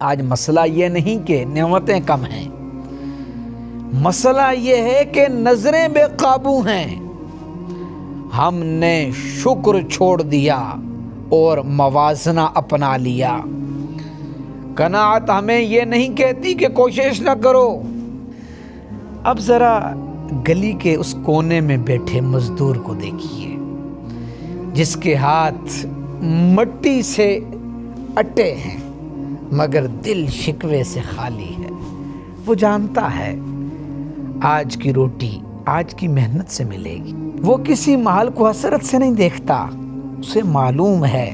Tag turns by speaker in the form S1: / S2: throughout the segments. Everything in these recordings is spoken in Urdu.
S1: آج مسئلہ یہ نہیں کہ نعمتیں کم ہیں، مسئلہ یہ ہے کہ نظریں بے قابو ہیں۔ ہم نے شکر چھوڑ دیا اور موازنہ اپنا لیا۔ قناعت ہمیں یہ نہیں کہتی کہ کوشش نہ کرو۔ اب ذرا گلی کے اس کونے میں بیٹھے مزدور کو دیکھیے، جس کے ہاتھ مٹی سے اٹے ہیں مگر دل شکوے سے خالی ہے۔ وہ جانتا ہے آج کی روٹی آج کی محنت سے ملے گی۔ وہ کسی مال کو حسرت سے نہیں دیکھتا، اسے معلوم ہے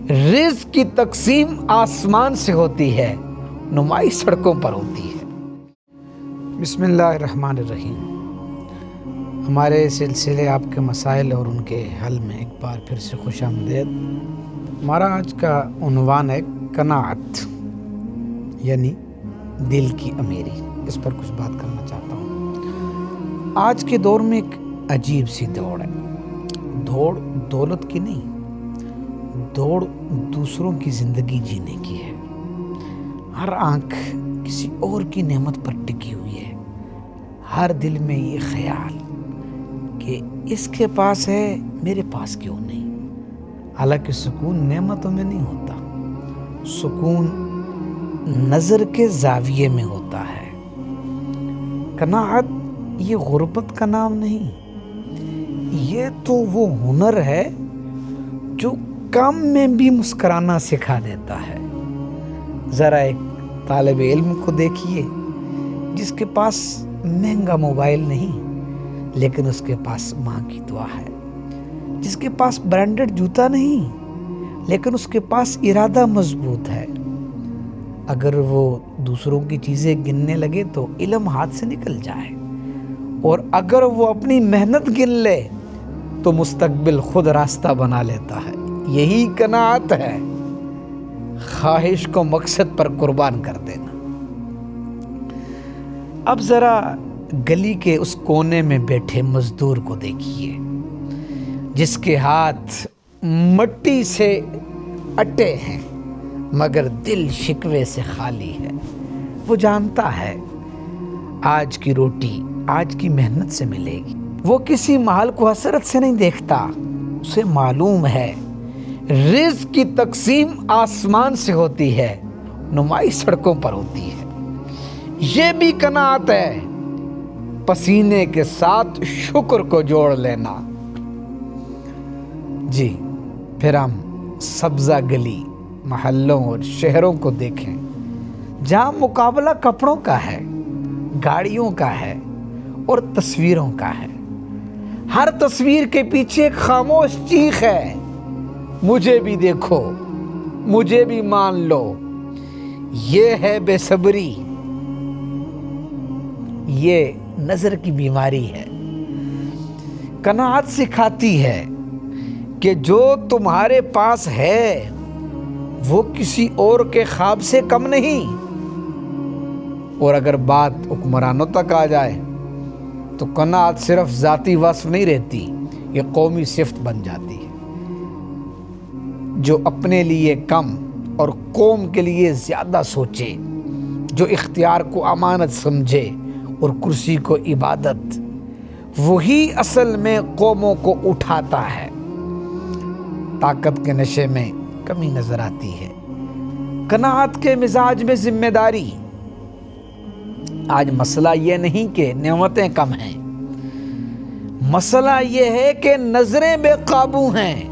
S1: رزق کی تقسیم آسمان سے ہوتی ہے، نمائی سڑکوں پر ہوتی ہے۔ بسم اللہ الرحمن الرحیم۔ ہمارے سلسلے آپ کے مسائل اور ان کے حل میں ایک بار پھر سے خوش آمدید۔ ہمارا آج کا عنوان ہے قناعت، یعنی دل کی امیری۔ اس پر کچھ بات کرنا چاہتا ہوں۔ آج کے دور میں ایک عجیب سی دوڑ ہے، دوڑ دولت کی نہیں، دوڑ دوسروں کی زندگی جینے کی ہے۔ ہر آنکھ کسی اور کی نعمت پر ٹکی ہوئی ہے، ہر دل میں یہ خیال کہ اس کے پاس ہے میرے پاس کیوں نہیں۔ حالانکہ سکون نعمتوں میں نہیں ہوتا، سکون نظر کے زاویے میں ہوتا ہے۔ قناعت یہ غربت کا نام نہیں، یہ تو وہ ہنر ہے جو کام میں بھی مسکرانا سکھا دیتا ہے۔ ذرا ایک طالب علم کو دیکھیے جس کے پاس مہنگا موبائل نہیں لیکن اس کے پاس ماں کی دعا ہے، جس کے پاس برانڈڈ جوتا نہیں لیکن اس کے پاس ارادہ مضبوط ہے۔ اگر وہ دوسروں کی چیزیں گننے لگے تو علم ہاتھ سے نکل جائے، اور اگر وہ اپنی محنت گن لے تو مستقبل خود راستہ بنا لیتا ہے۔ یہی قناعت ہے، خواہش کو مقصد پر قربان کر دینا۔ اب ذرا گلی کے اس کونے میں بیٹھے مزدور کو دیکھیے، جس کے ہاتھ مٹی سے اٹے ہیں مگر دل شکوے سے خالی ہے۔ وہ جانتا ہے آج کی روٹی آج کی محنت سے ملے گی۔ وہ کسی مال کو حسرت سے نہیں دیکھتا، اسے معلوم ہے رزق کی تقسیم آسمان سے ہوتی ہے، نمائی سڑکوں پر ہوتی ہے۔ یہ بھی قناعت ہے، پسینے کے ساتھ شکر کو جوڑ لینا۔ جی پھر ہم سبزہ گلی، محلوں اور شہروں کو دیکھیں جہاں مقابلہ کپڑوں کا ہے، گاڑیوں کا ہے اور تصویروں کا ہے۔ ہر تصویر کے پیچھے ایک خاموش چیخ ہے، مجھے بھی دیکھو، مجھے بھی مان لو۔ یہ ہے بے صبری، یہ نظر کی بیماری ہے۔ قناعت سکھاتی ہے کہ جو تمہارے پاس ہے وہ کسی اور کے خواب سے کم نہیں۔ اور اگر بات حکمرانوں تک آ جائے تو قناعت صرف ذاتی وصف نہیں رہتی، یہ قومی صفت بن جاتی ہے۔ جو اپنے لیے کم اور قوم کے لیے زیادہ سوچے، جو اختیار کو امانت سمجھے اور کرسی کو عبادت، وہی اصل میں قوموں کو اٹھاتا ہے۔ طاقت کے نشے میں کمی نظر آتی ہے، قناعت کے مزاج میں ذمہ داری۔ آج مسئلہ یہ نہیں کہ نعمتیں کم ہیں، مسئلہ یہ ہے کہ نظریں بے قابو ہیں۔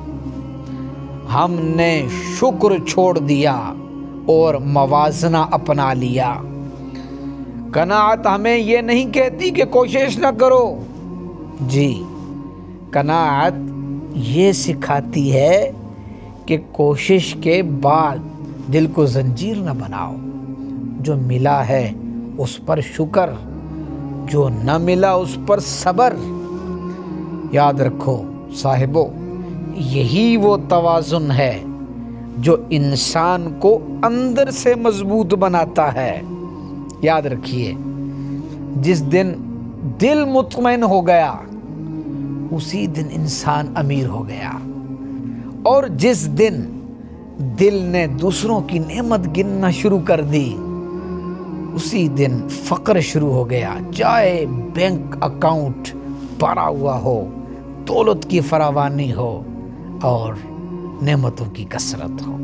S1: ہم نے شکر چھوڑ دیا اور موازنہ اپنا لیا۔ قناعت ہمیں یہ نہیں کہتی کہ کوشش نہ کرو، جی قناعت یہ سکھاتی ہے کہ کوشش کے بعد دل کو زنجیر نہ بناؤ۔ جو ملا ہے اس پر شکر، جو نہ ملا اس پر صبر۔ یاد رکھو صاحبو، یہی وہ توازن ہے جو انسان کو اندر سے مضبوط بناتا ہے۔ یاد رکھیے، جس دن دل مطمئن ہو گیا اسی دن انسان امیر ہو گیا، اور جس دن دل نے دوسروں کی نعمت گننا شروع کر دی، اسی دن فقر شروع ہو گیا، چاہے بینک اکاؤنٹ بھرا ہوا ہو، دولت کی فراوانی ہو اور نعمتوں کی کثرت ہو۔